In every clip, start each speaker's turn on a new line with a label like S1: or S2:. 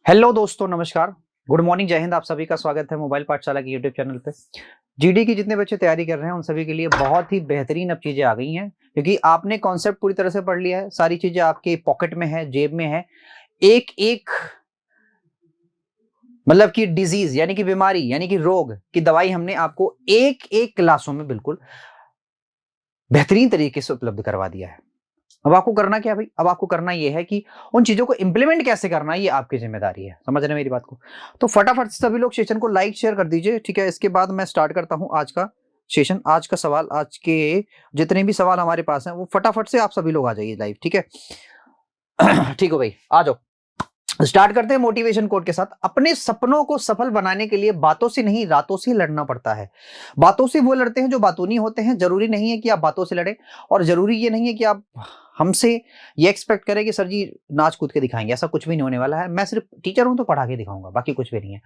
S1: Hello दोस्तों, नमस्कार, good morning, जय हिंद। आप सभी का स्वागत है मोबाइल पाठशाला के यूट्यूब चैनल पे। जीडी की जितने बच्चे तैयारी कर रहे हैं उन सभी के लिए बहुत ही बेहतरीन अब चीजें आ गई हैं, क्योंकि आपने कॉन्सेप्ट पूरी तरह से पढ़ लिया है। सारी चीजें आपके पॉकेट में है, जेब में है। एक एक मतलब कि डिजीज यानी कि बीमारी यानी कि रोग की दवाई हमने आपको एक एक क्लासों में बिल्कुल बेहतरीन तरीके से उपलब्ध करवा दिया है। अब आपको करना क्या है भाई? अब आपको करना यह है कि उन चीजों को इंप्लीमेंट कैसे करना है, ये आपकी जिम्मेदारी है। समझ रहे हैं मेरी बात को? तो फटाफट से सभी लोग सेशन को लाइक शेयर कर दीजिए, ठीक है। इसके बाद मैं स्टार्ट करता हूं आज का सेशन, आज का सवाल। आज के जितने भी सवाल हमारे पास हैं वो फटाफट से आप सभी लोग आ जाइए लाइव, ठीक है। ठीक हो भाई, आ जाओ। स्टार्ट करते हैं मोटिवेशन कोट के साथ। अपने सपनों को सफल बनाने के लिए बातों से नहीं, रातों से लड़ना पड़ता है। बातों से वो लड़ते हैं जो बातूनी होते हैं। जरूरी नहीं है कि आप बातों से लड़े, और जरूरी ये नहीं है कि आप हमसे ये एक्सपेक्ट करें कि सर जी नाच कूद के दिखाएंगे। ऐसा कुछ भी नहीं होने वाला है। मैं सिर्फ टीचर हूं तो पढ़ा के दिखाऊंगा, बाकी कुछ भी नहीं है।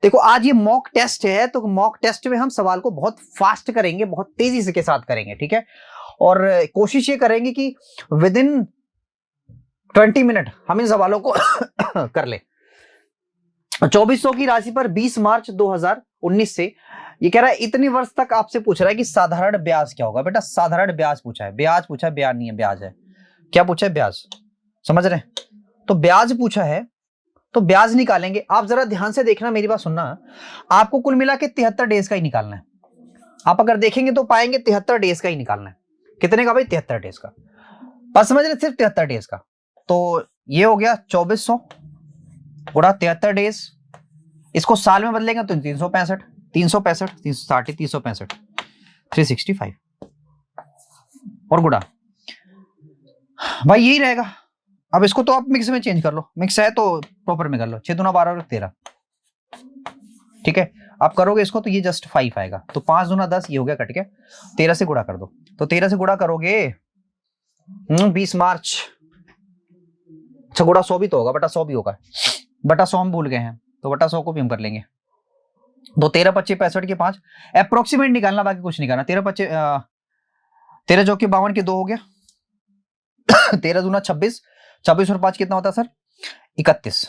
S1: देखो, आज ये मॉक टेस्ट है, तो मॉक टेस्ट में हम सवाल को बहुत फास्ट करेंगे, बहुत तेजी से के साथ करेंगे, ठीक है। और कोशिश ये करेंगे कि विद इन 20 मिनट हम इन सवालों को कर ले। 2400 की राशि पर 20 मार्च 2019 से ये कह रहा है, इतनी वर्ष तक आपसे पूछ रहा है कि साधारण ब्याज क्या होगा। बेटा, साधारण ब्याज पूछा है, ब्याज पूछा है, ब्याज नहीं है, ब्याज है। क्या पूछा है? ब्याज। समझ रहे हैं? तो ब्याज पूछा है, तो ब्याज निकालेंगे। आप जरा ध्यान से देखना, मेरी बात सुनना। आपको कुल मिला के 73 डेज का ही निकालना है। आप अगर देखेंगे तो पाएंगे 73 डेज का ही निकालना है। कितने का भाई? 73 डेज का। बस समझ रहे? सिर्फ 73 डेज का। तो ये हो गया 2400 गुणा 73 डेज। इसको साल में बदलेंगे तो 365, 365, 360, 365, 365 और गुणा। भाई यही रहेगा। अब इसको तो आप मिक्स में चेंज कर लो, मिक्स है तो प्रॉपर में कर लो। 6 दूना 12 और 13, ठीक है। आप करोगे इसको तो ये जस्ट 5 आएगा। तो 5 दूना 10, ये हो गया कट के। 13 से गुणा कर दो। तो 13 से गुणा करोगे 20 मार्च। अच्छा, गुणा 100 भी तो होगा, बटा 100 भी होगा। बटा 100 हम भूल गए हैं, तो बटा 100 को भी हम कर लेंगे। तो 13 25 65 के 5 अप्रोक्सीमेट निकालना, बाकी कुछ नहीं करना। 13 25 13 चौके 52 के 2 हो गया। 13 दूना 26, 26 और 5 कितना होता है सर? 31।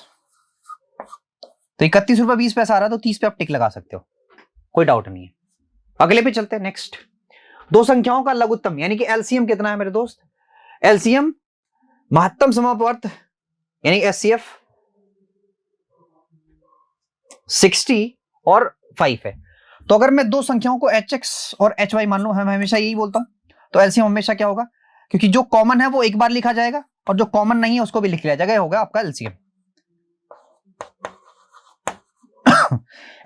S1: तो 31 रुपए 20 पैसा आ रहा है, तो 30 पे आप टिक लगा सकते हो, कोई डाउट नहीं है। अगले पे चलते हैं। नेक्स्ट, दो संख्याओं का लघुत्तम यानी कि एलसीएम कितना है मेरे दोस्त? एलसीएम महत्तम समापवर्त यानी एचसीएफ 60 और 5 है। तो अगर मैं दो संख्याओं को HX और HY मान लूं, मैं हमेशा यही बोलता हूं, तो एलसीएम हमेशा क्या होगा? क्योंकि जो कॉमन है वो एक बार लिखा जाएगा, और जो कॉमन नहीं है उसको भी लिख लिया जाएगा। होगा आपका एलसीएम।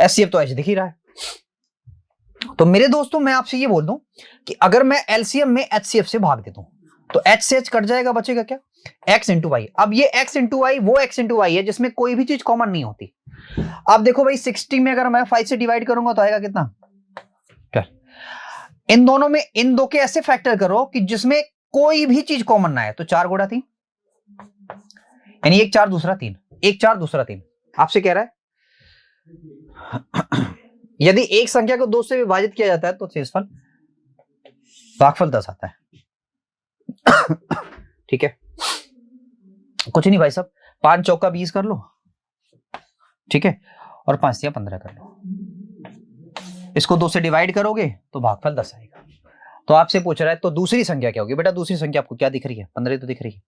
S1: एचसीएफ तो ऐसे दिख ही रहा है। तो मेरे दोस्तों, मैं आपसे ये बोल दूं कि अगर मैं एलसीएम में एचसीएफ से भाग देता हूं तो H से H कट जाएगा, बचेगा क्या? X into Y. अब ये X इंटू वाई वो X इंटू वाई है जिसमें कोई भी चीज कॉमन नहीं होती। अब देखो भाई, 60 में अगर मैं 5 से डिवाइड करूंगा तो आएगा कितना? 12। इन दोनों में, इन दो के ऐसे फैक्टर करो कि जिसमें कोई भी चीज कॉमन ना आए। तो 4 गुणा 3 यानी 1 4 दूसरा 3, 1 4 दूसरा 3। आपसे कह रहा है यदि एक संख्या को 2 से विभाजित किया जाता है तो शेषफल भागफल 10 आता है। ठीक है, कुछ नहीं भाई साहब, 5 चौका 20 कर लो, ठीक है, और 5 या 15 कर लो। इसको 2 से डिवाइड करोगे तो भागफल 10 आएगा। तो आपसे पूछ रहा है तो दूसरी संख्या क्या होगी? बेटा, दूसरी संख्या आपको क्या दिख रही है? 15 तो दिख रही है।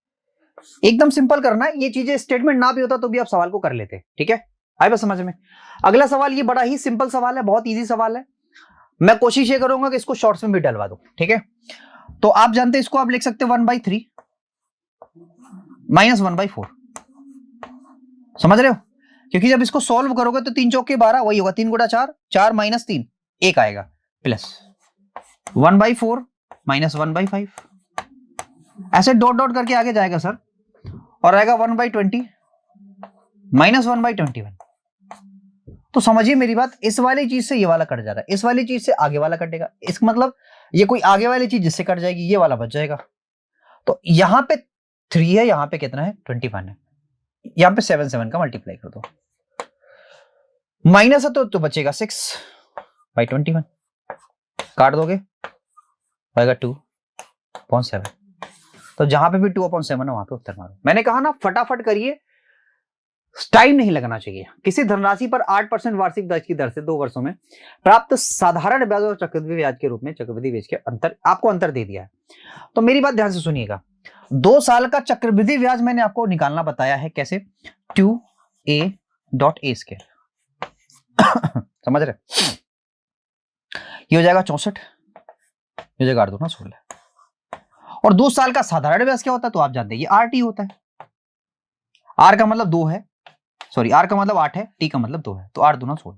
S1: एकदम सिंपल करना है। ये चीजें स्टेटमेंट ना भी होता तो भी आप सवाल को कर लेते, ठीक है। आए बस समझ में। अगला सवाल, ये बड़ा ही सिंपल सवाल है, बहुत इजी सवाल है। मैं कोशिश ये करूंगा कि इसको शॉर्ट्स में भी डलवा दूं, ठीक है। तो आप जानते हैं, इसको आप लिख सकते हो 1/3 माइनस 1/4। समझ रहे हो? क्योंकि जब इसको सॉल्व करोगे तो 3 चौके 12 वही होगा। 3 गुणा 4, 4 माइनस 3 1 आएगा, प्लस 1/4 माइनस 1/5। ऐसे डॉट डॉट करके आगे जाएगा सर, और आएगा 1/20 माइनस 1/21। तो समझिए मेरी बात, इस वाली चीज से ये वाला कट जा रहा है, इस वाली चीज से आगे वाला कटेगा। इसका मतलब ये कोई आगे वाली चीज जिससे कट जाएगी, ये वाला बच जाएगा। तो यहां पे 3 है, यहां पे कितना है? 21 है। यहां पे 7 7 का मल्टीप्लाई कर दो, माइनस है तो बचेगा 6/21। काट दोगे, आएगा 2/7। तो जहां पे भी 2/7 है वहां पे उत्तर मारो। मैंने कहा ना, फटाफट करिए, टाइम नहीं लगना चाहिए। किसी धनराशि पर 8% वार्षिक ब्याज की दर से 2 वर्षों में प्राप्त साधारण ब्याज और चक्रवृद्धि ब्याज के रूप में चक्रवृद्धि ब्याज के अंतर आपको अंतर दे दिया है। तो मेरी बात ध्यान से सुनिएगा, 2 साल का चक्रवृद्धि ब्याज मैंने आपको निकालना बताया है कैसे, 2a.a स्केयर समझ रहे, ये हो जाएगा 64, ये हो जाएगा 8 दूना 16। और 2 साल का साधारण ब्याज क्या होता है तो आप जानते हैं, ये RT होता है। R का मतलब 2 है, सॉरी R का मतलब 8 है, T का मतलब 2 है, तो 8 दूना 16।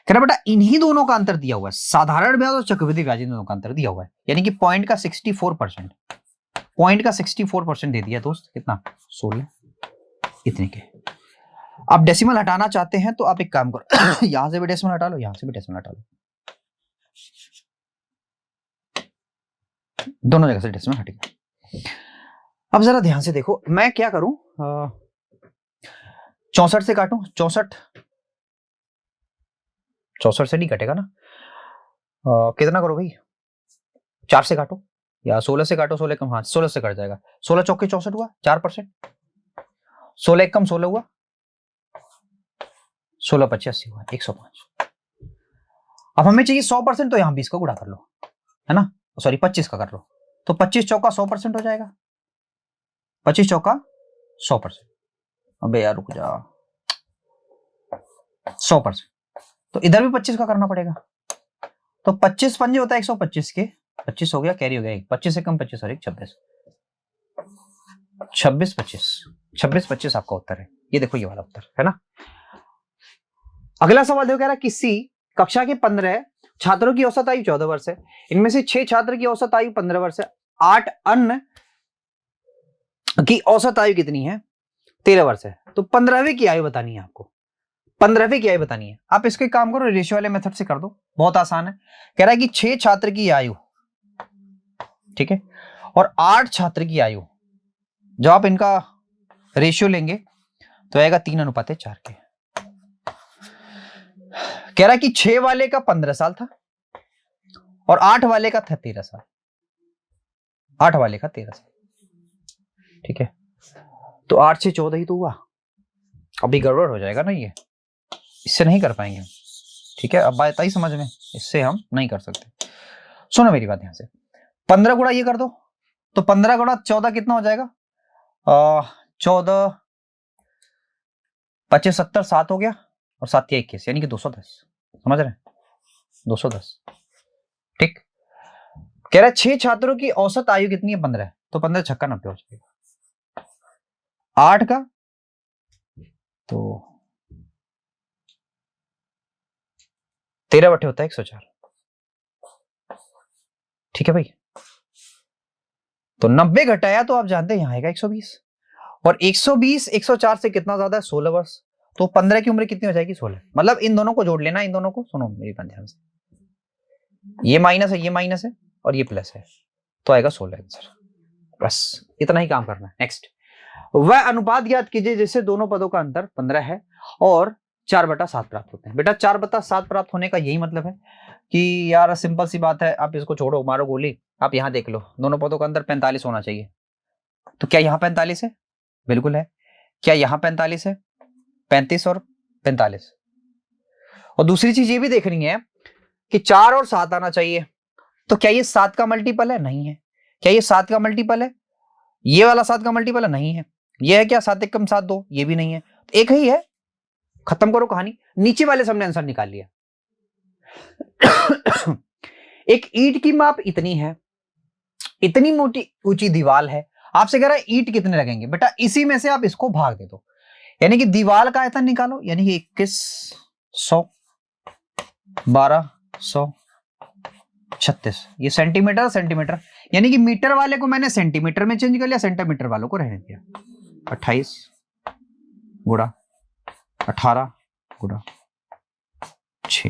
S1: कह रहा बेटा इन्हीं दोनों का अंतर दिया हुआ है, साधारण ब्याज और चक्रवृद्धि ब्याज इन दोनों का अंतर दिया हुआ है, यानी कि पॉइंट का 64%, पॉइंट का 64% दे दिया दोस्त, कितना 16 इतने के। आप डेसिमल हटाना चाहते हैं तो आप एक काम करो यहां से भी डेसिमल हटा लो, यहां से भी डेसिमल हटा लो, दोनों जगह से डेसिमल हटेगा। अब जरा ध्यान से देखो, मैं क्या करूं, 64 से काटूं, 64 से नहीं कटेगा ना, कितना करो भाई, 4 से काटो या 16 से काटो, 16 कम, हाँ 16 से कट जाएगा, 16 चौके 64 हुआ 4%, 16 कम 16 हुआ, 16 25 80 हुआ 105। अब हमें चाहिए 100%, तो यहां 20 का गुणा कर लो, है ना, सॉरी 25 का कर लो, तो 25 चौका 100% हो जाएगा, 25 चौका 100%। अबे यार रुक जा, 100%, तो इधर भी 25 का करना पड़ेगा, तो 25 पंजे होता है 125 के, 25 हो गया, कैरी हो गया 25 से कम 25 और 1 26, 26 25, 26 25 आपका उत्तर है, ये देखो ये वाला उत्तर है ना। अगला सवाल देखो, कह रहा किसी कक्षा के 15 छात्रों की औसत आयु 14 वर्ष है, इनमें से 6 छात्र की औसत आयु 15 वर्ष है, 8 अन्य की औसत आयु कितनी है, 13 वर्ष है, तो 15वीं की आयु बतानी है आपको, 15वीं की आयु बतानी है। आप इसके काम करो, रेशियो वाले मेथड से कर दो, बहुत आसान है। कह रहा है कि 6 छात्र की आयु, ठीक है, और 8 छात्र की आयु, जब आप इनका रेशियो लेंगे तो आएगा 3:4 के। कह रहा है कि 6 वाले का 15 साल था और 8 वाले का था 13 साल, 8 वाले का 13 साल, ठीक है, तो 8 से 14 ही तो हुआ, अभी गड़बड़ हो जाएगा ना, ये इससे नहीं कर पाएंगे, ठीक है, अब बात आई समझ में, इससे हम नहीं कर सकते। सुनो मेरी बात ध्यान से, 15 गुणा ये कर दो, तो 15 गुणा 14 कितना हो जाएगा, 14 25 70 7 हो गया, और 7 या 21 यानी कि 210, समझ रहे हैं, 210, ठीक। कह रहा है 6 छात्रों की औसत आयु कितनी है, 15, तो 15 छक्का 90 हो जाएगा, 8 का तो 13 बटे होता है 104, ठीक है भाई, तो 90 घटाया तो आप जानते हैं यहां आएगा 120, और 120 104 से कितना ज्यादा है, 16 वर्ष, तो 15 की उम्र कितनी हो जाएगी, 16, मतलब इन दोनों को जोड़ लेना, इन दोनों को, सुनो मेरी बात ध्यान से, ये माइनस है, ये माइनस है, और ये प्लस है, तो आएगा 16 आंसर, बस इतना ही काम करना है। नेक्स्ट, वह अनुपात ज्ञात कीजिए जिससे दोनों पदों का अंतर 15 है और 4/7 प्राप्त होते हैं। बेटा 4/7 प्राप्त होने का यही मतलब है कि यार सिंपल सी बात है, आप इसको छोड़ो, मारो गोली, आप यहां देख लो, दोनों पदों का अंतर 45 होना चाहिए, तो क्या यहां 45 है, बिल्कुल है, क्या यहां 45 है, 35 और 45, और दूसरी चीज ये भी देखनी है कि 4 और 7 आना चाहिए, तो क्या ये 7 का मल्टीपल है, नहीं है, क्या ये 7 का मल्टीपल है, ये वाला 7 का मल्टीपल है, नहीं है, ये है क्या 7 1 7 2, ये भी नहीं है, एक ही है, खत्म करो कहानी, नीचे वाले सबने आंसर निकाल लिया। एक ईंट की माप इतनी है, इतनी मोटी ऊंची दीवार है, आपसे कह रहा है ईंट कितने लगेंगे, बेटा इसी में से आप इसको भाग दे दो, यानी कि दीवार का आयतन निकालो, यानी कि 2100 1200 36, ये सेंटीमीटर सेंटीमीटर, यानी कि मीटर वाले को मैंने सेंटीमीटर में चेंज कर लिया, सेंटीमीटर वालों को रहने दिया, 28 गुणा 18 गुणा 6,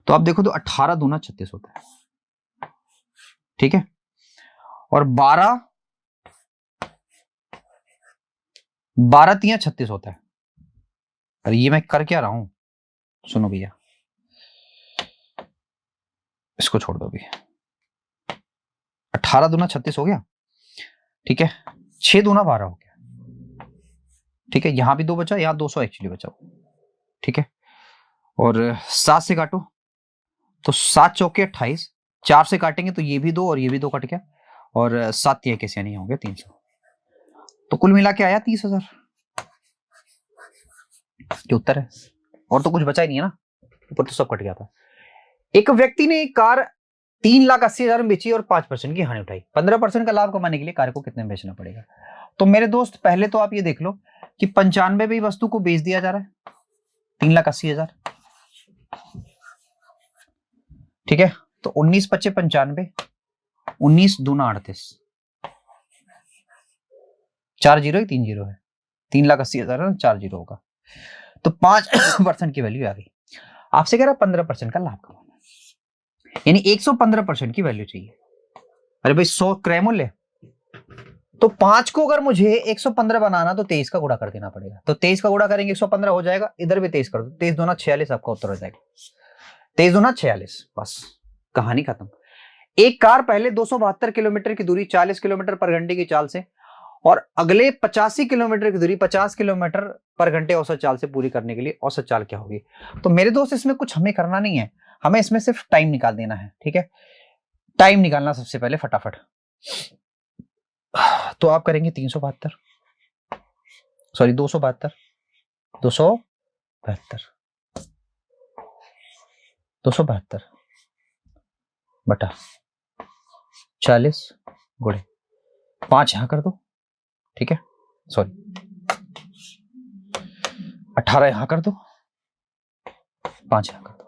S1: तो आप देखो तो 18 दूना 36 होता है, ठीक है, और 12 3 36 होता है। अरे ये मैं कर क्या रहा हूं, सुनो भैया, इसको छोड़ दो भैया, 18 दूना 36 हो गया, ठीक है, 6 दूना 12 हो गया, ठीक है, यहां भी 2 बचा, यहाँ 200 एक्चुअली बचा, ठीक है। और 7 से काटो तो 7 चौके 28, 4 से काटेंगे तो ये भी 2 और ये भी 2 कट गया, और 7 तिया कैसे नहीं होंगे 300, तो कुल मिला के आया 30,000 ये उत्तर है। और तो कुछ बचा ही नहीं है ना, ऊपर तो सब कट गया था। एक व्यक्ति ने एक कार 3,80,000 में बेची और 5% की हानि उठाई। 15% का लाभ कमाने के लिए कार को कितने में बेचना पड़ेगा? तो मेरे दोस्त पहले तो आप ये देख लो कि 95 वस्तु को बेच दिया जा रहा है 3,80,000, ठीक है। तो 19 पच्चे 95, 19 दूना 38, 4 जीरो ही 3 जीरो है, 3,80,000 4 जीरो होगा, तो 5% की वैल्यू आ गई। आपसे कह रहा 15% का लाभ कमाना, यानी 115% की वैल्यू चाहिए। अरे भाई 100 क्रय मूल्य, तो 5 को अगर मुझे 115 बनाना तो 23 का गुणा कर देना पड़ेगा, तो 23 का गुणा करेंगे 115 हो जाएगा, इधर भी 23 कर दो, 23 दूना 46 आपका उत्तर हो जाएगा, 23 दूना 46, बस कहानी खत्म। एक कार पहले 272 किलोमीटर की दूरी 40 किलोमीटर पर घंटे की चाल से और अगले 85 किलोमीटर की दूरी 50 किलोमीटर पर घंटे औसत चाल से पूरी करने के लिए औसत चाल क्या होगी? तो मेरे दोस्त इसमें कुछ हमें करना नहीं है, हमें इसमें सिर्फ टाइम निकाल देना है, ठीक है। टाइम निकालना सबसे पहले फटाफट, तो आप करेंगे 372, सॉरी 272, 272 272 बटा 40 गुणे 5 यहां कर दो, ठीक है, सॉरी 18 यहां कर दो, 5 यहां कर दो,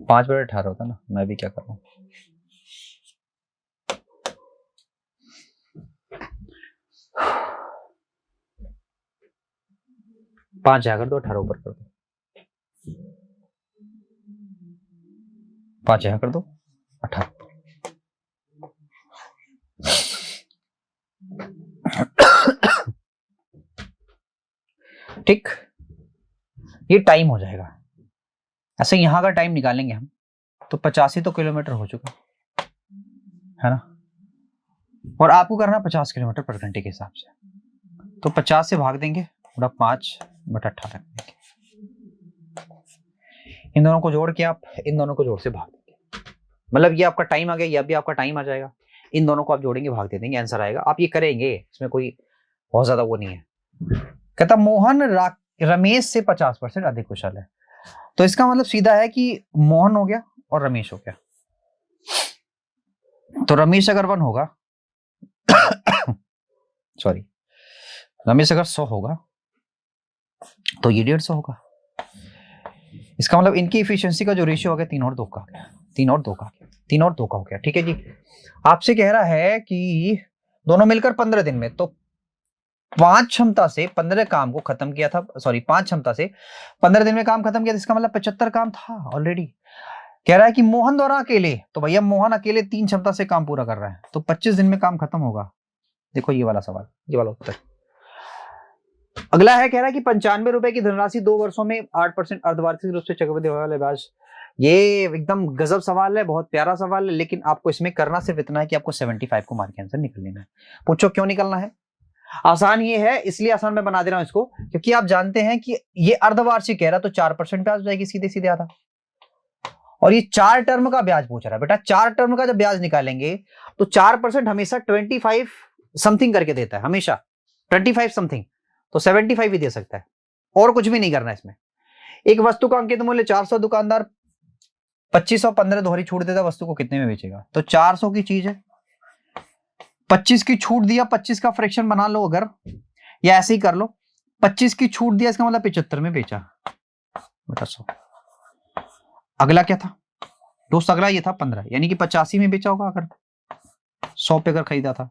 S1: 5/18 होता ना, मैं भी क्या कर रहा हूं, पांच यहां कर दो, 18 ऊपर कर दो, 5 यहां कर दो, 18, ठीक, ये टाइम हो जाएगा। ऐसे यहां का टाइम निकालेंगे हम, तो 85 तो किलोमीटर हो चुका है ना, और आपको करना 50 किलोमीटर पर घंटे के हिसाब से, तो 50 से भाग देंगे, पूरा 5/18, इन दोनों को जोड़ के आप इन दोनों को जोड़ से भाग देंगे, मतलब ये आपका टाइम आ गया, यह भी आपका टाइम आ जाएगा, इन दोनों को आप जोड़ेंगे भाग दे देंगे, आंसर आएगा। आप ये करेंगे, इसमें कोई बहुत ज्यादा वो नहीं है। कहता मोहन रमेश से 50% अधिक कुशल है, तो इसका मतलब सीधा है कि मोहन हो गया और रमेश हो गया, तो रमेश अगर 1 होगा सॉरी रमेश अगर 100 होगा तो ये 150 होगा, इसका मतलब इनकी इफिशियंसी का जो रेशियो हो गया 3 और 2 का, 3 और 2 का, 3 और 2 का हो गया, ठीक है जी। आपसे कह रहा है कि दोनों मिलकर 15 दिन में, तो 5 क्षमता से 15 काम को खत्म किया था, सॉरी 5 क्षमता से 15 दिन में काम खत्म किया था, इसका मतलब 75 काम था ऑलरेडी। कह रहा है कि मोहन द्वारा अकेले, तो भैया मोहन अकेले 3 क्षमता से काम पूरा कर रहा है, तो 25 दिन में काम खत्म होगा। देखो ये वाला सवाल, ये वाला उत्तर। अगला है, कह रहा है कि 95 रुपए की धनराशि 2 वर्षों में 8% अर्धवार्षिक रूप से चक्रवृद्धि वाले ब्याज। ये एकदम गजब सवाल है, बहुत प्यारा सवाल है, लेकिन आपको इसमें करना सिर्फ इतना है कि आपको 75 को मार के आंसर निकल लेना है। पूछो क्यों निकलना है? आसान ये है, इसलिए आसान मैं बना दे रहा हूं इसको, क्योंकि आप जानते हैं कि ये अर्धवार्षिक कह रहा, तो 4% ब्याज हो जाएगी सीधे सीधे आधा, और ये 4 टर्म का ब्याज पूछ रहा है बेटा। 4 टर्म का जब ब्याज निकालेंगे तो 4% हमेशा 25 समथिंग करके देता है, हमेशा 25 समथिंग, तो 75 भी दे सकता है, और कुछ भी नहीं करना इसमें। एक वस्तु का अंकित मूल्य 400, दुकानदार 2515 दोहरी छूट देता, वस्तु को कितने में बेचेगा? तो 400 की चीज है, 25 की छूट दिया, 25 का फ्रैक्शन बना लो अगर, या ऐसे ही कर लो, 25 की छूट दिया, इसका मतलब 75 में बेचा बटा 100। अगला क्या था दोस्त? अगला ये था 15, यानी कि 85 में बेचा होगा अगर 100 पे अगर खरीदा था,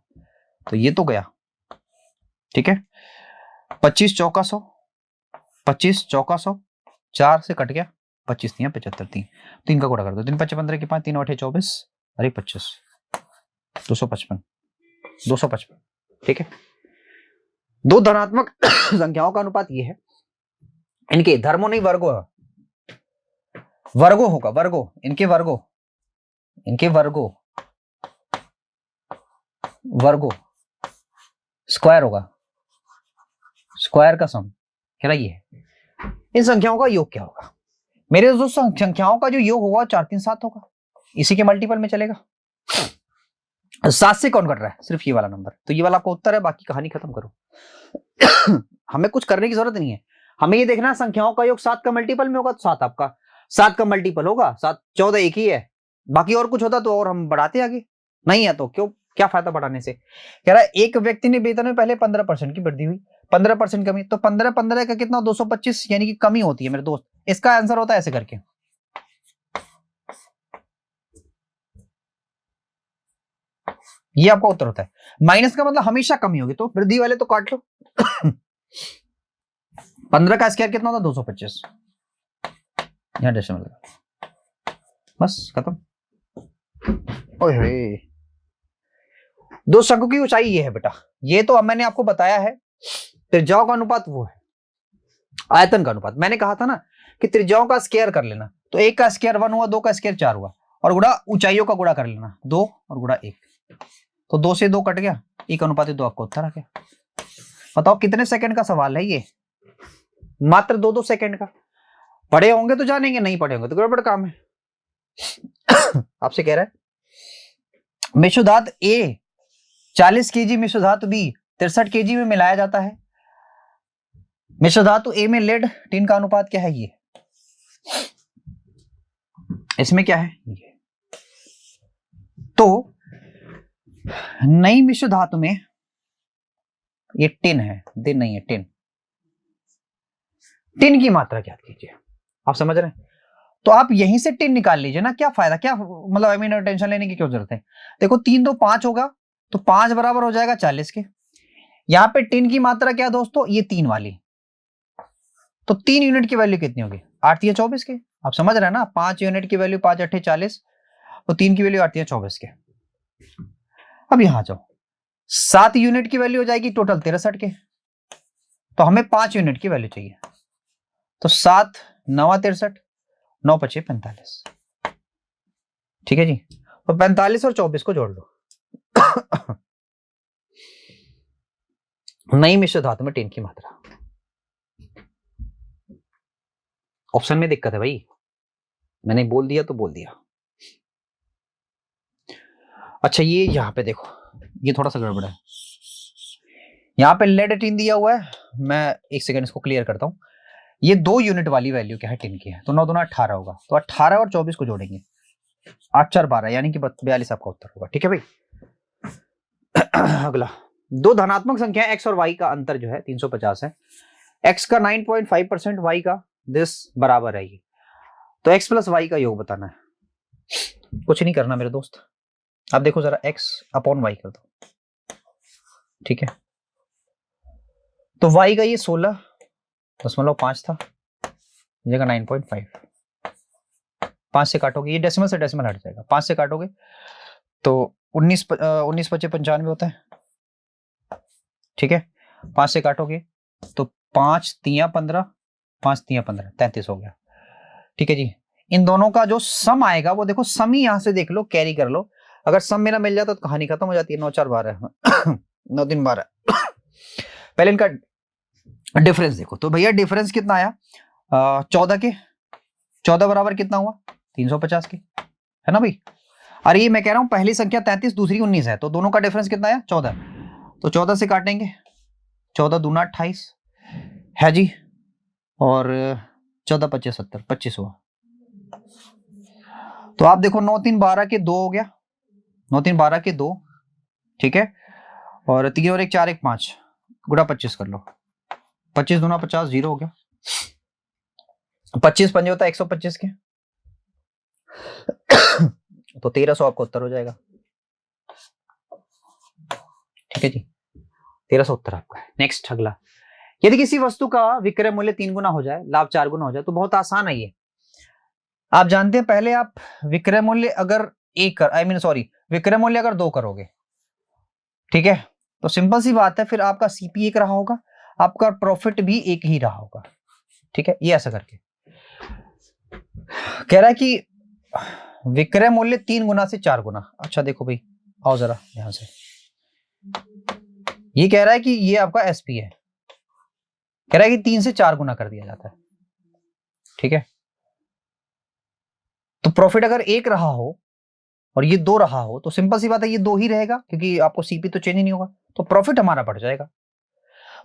S1: तो ये तो गया, ठीक है। 25 चौका 100, 25 चौका 100, 4 से कट गया, 25 3 75, 3 का गुणा कर दो, 3 5 15 के 5, 3 8 24, अरे 25, 255, 255, ठीक है। दो धनात्मक संख्याओं का अनुपात ये है, इनके धर्मों नहीं वर्गो है, वर्गो होगा, वर्गो, इनके वर्गो, इनके वर्गो, वर्गो स्क्वायर होगा, स्क्वायर का सम कह रहा ये है। इन संख्याओं का योग क्या होगा? मेरे दोस्तों संख्याओं का जो योग होगा 4 3 7 होगा, इसी के मल्टीपल में चलेगा। 7 से कौन कर रहा है? सिर्फ ये वाला नंबर। तो ये वाला आपका उत्तर है, बाकी कहानी खत्म करो। हमें कुछ करने की जरूरत नहीं है, हमें ये देखना है संख्याओं का योग 7 का मल्टीपल में होगा तो 7 आपका 7 का मल्टीपल होगा 7, 14 एक ही है। बाकी और कुछ होता तो और हम बढ़ाते आगे, नहीं है तो क्यों, क्या फायदा बढ़ाने से। कह रहा है एक व्यक्ति ने वेतन में पहले 15% की वृद्धि हुई, 15% कमी, तो 15 15 का कितना 225 यानी कि कमी होती है मेरे दोस्त। इसका आंसर होता है ऐसे करके, ये आपका उत्तर होता है। माइनस का मतलब हमेशा कमी होगी, तो वृद्धि वाले तो काट लो। 15 का स्क्वायर कितना होता? 225, यहां डेसिमल लगा, बस खत्म। ओए दो शंकु की ऊंचाई ये है बेटा, ये तो अब मैंने आपको बताया है। त्रिज्याओं का अनुपात वो है, आयतन का अनुपात। मैंने कहा था ना कि त्रिज्याओं का स्क्वायर कर लेना, तो 1 का स्क्वायर 1 हुआ, 2 का स्क्वायर 4 हुआ, और गुणा ऊंचाइयों का गुणा कर लेना 2 और गुणा 1, तो 2 से 2 कट गया, 1 अनुपात 2 आपको उत्तर आ गया। बताओ कितने सेकंड का सवाल है ये? मात्र 2 सेकंड का। पढ़े होंगे तो जानेंगे, नहीं पढ़े होंगे तो गड़बड़ काम है। आपसे कह रहा है मिश्रधातु A 40 kg, मिश्रधातु B 63 kg में मिलाया जाता है। मिश्रधातु A में लेड टिन का अनुपात क्या है? ये इसमें क्या है ये? तो नई मिश्रधातु में ये टिन है, दिन नहीं है, टिन। टिन की मात्रा ज्ञात कीजिए, आप समझ रहे हैं? तो आप यहीं से टिन निकाल लीजिए ना, क्या फायदा, क्या मतलब आई मीन टेंशन लेने की क्यों जरूरत है। देखो 3 2 5 होगा, तो 5 बराबर हो जाएगा 40 के। यहां पे टिन की मात्रा क्या दोस्तों? ये 3 वाली, तो 3 यूनिट की वैल्यू कितनी होगी? 8 या 24 के। आप समझ रहे हैं ना, 5 यूनिट की वैल्यू 5 8 40, तो 3 की वैल्यू 8 या 24 के। अब यहां जाओ, 7 यूनिट की वैल्यू हो जाएगी टोटल 63 के, तो हमें 5 यूनिट की वैल्यू चाहिए, तो 7 9 63, 9 5 45, ठीक है जी। तो 45 और 24 को जोड़ लो। नई मिश्र धातु में टिन की मात्रा। ऑप्शन में दिक्कत है भाई, मैंने बोल दिया तो बोल दिया। अच्छा ये यहां पे देखो, ये थोड़ा सा गड़बड़ है। यहां पे लेड टिन दिया हुआ है, मैं एक सेकंड इसको क्लियर करता हूं। ये 2 यूनिट वाली वैल्यू क्या है? टिन की है, तो 9 दूना 18 होगा, तो 18 और 24 को जोड़ेंगे, 8 4 12 यानी कि 42 आपका उत्तर होगा, ठीक है भाई। अगला, दो धनात्मक संख्या x और y का अंतर जो है 350 है। x का 9.5%, y का दिस बराबर है ये, तो x प्लस y का योग बताना है। कुछ नहीं करना मेरे दोस्त, आप देखो जरा x अपॉन y कर दो, ठीक है। तो y का ये 16.5 था, जगह 9.5, 5 से काटोगे, ये डेसिमल से डेसिमल हट जाएगा, 5 से काटोगे तो 19 19 25 95 होता है, ठीक है। 5 से काटोगे तो 5 3 15, 5 3 15 33 हो गया, ठीक है जी। इन दोनों का जो सम आएगा वो देखो, सम ही यहां से देख लो, कैरी कर लो। अगर सम मेरा मिल जाता तो कहानी खत्म हो जाती है। 9 4 12 9 3 12। पहले इनका डिफरेंस देखो, तो भैया डिफरेंस कितना आया? 14 के, 14 बराबर कितना हुआ? 350 के, है ना भाई। अरे ये मैं कह रहा हूं पहली संख्या 33, दूसरी 19 है, तो दोनों का डिफरेंस कितना आया? 14, तो 14 से काटेंगे, 14 दूना 28 है जी, और 14 25 70, 25 हुआ। तो आप देखो 9 3 12 के 2 हो गया, 9 3 12 के 2, ठीक है, और 3 और 1 4 1 5, गुणा 25 कर लो, 25 दूना 50, 0 हो गया। 25 पंजे होता है 125 के, तो 1300 आपका उत्तर हो जाएगा, ठीक है जी। 1300 उत्तर आपका है। नेक्स्ट अगला, यदि किसी वस्तु का विक्रय मूल्य 3 गुना हो जाए, लाभ 4 गुना हो जाए, तो बहुत आसान है ये। आप जानते हैं पहले आप विक्रय मूल्य अगर विक्रय मूल्य अगर 2 करोगे, ठीक है, तो सिंपल सी बात है, फिर आपका सीपी 1 रहा होगा, आपका प्रॉफिट भी 1 ही रहा होगा, ठीक है। ये ऐसा करके कह रहा है कि विक्रय मूल्य 3 गुना से 4 गुना। अच्छा देखो भाई, आओ जरा यहां से, ये कह रहा है कि ये आपका एसपी है, कह रहा है कि 3 से 4 गुना कर दिया जाता है। ठीक है, तो प्रॉफिट अगर 1 रहा हो और ये 2 रहा हो तो सिंपल सी बात है ये 2 ही रहेगा, क्योंकि आपको सीपी तो चेंज ही नहीं होगा, तो प्रॉफिट हमारा बढ़ जाएगा।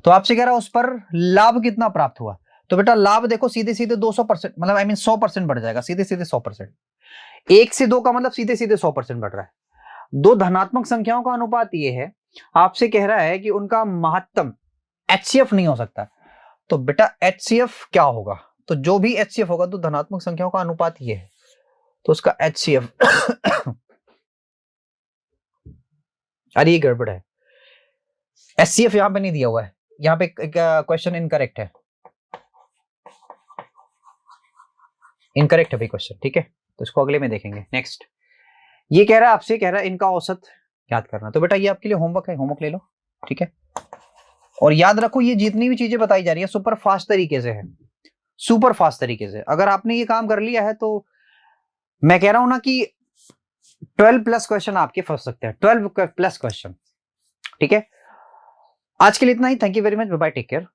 S1: तो आपसे कह रहा है उस पर लाभ कितना प्राप्त हुआ, तो बेटा लाभ देखो सीधे सीधे 200%, मतलब आई मीन 100% बढ़ जाएगा, सीधे सीधे 100%। 1 से 2 का मतलब सीधे सीधे 100% बढ़ रहा है। दो धनात्मक संख्याओं का अनुपात ये है, आपसे कह रहा है कि उनका महत्तम एचसीएफ नहीं हो सकता, तो बेटा एचसीएफ क्या होगा, तो जो भी एचसीएफ होगा तो धनात्मक संख्याओं का अनुपात ये है, तो उसका एचसीएफ अरे ये गड़बड़ है, एचसीएफ यहां पे नहीं दिया हुआ है, यहां पे क्वेश्चन इनकरेक्ट है, इनकरेक्ट है भाई क्वेश्चन। ठीक है, तो इसको अगले में देखेंगे। नेक्स्ट ये कह रहा है, आपसे कह रहा है इनका औसत याद करना, तो बेटा ये आपके लिए होमवर्क है, होमवर्क ले लो। ठीक है, और याद रखो ये जितनी भी चीजें बताई जा रही है सुपर फास्ट तरीके से है, सुपर फास्ट तरीके से। अगर आपने ये काम कर लिया है तो मैं कह रहा हूं ना कि 12 प्लस क्वेश्चन आपके फंस सकते हैं, 12 प्लस क्वेश्चन। ठीक है, आज के लिए इतना ही। Thank you very much, bye bye, take care.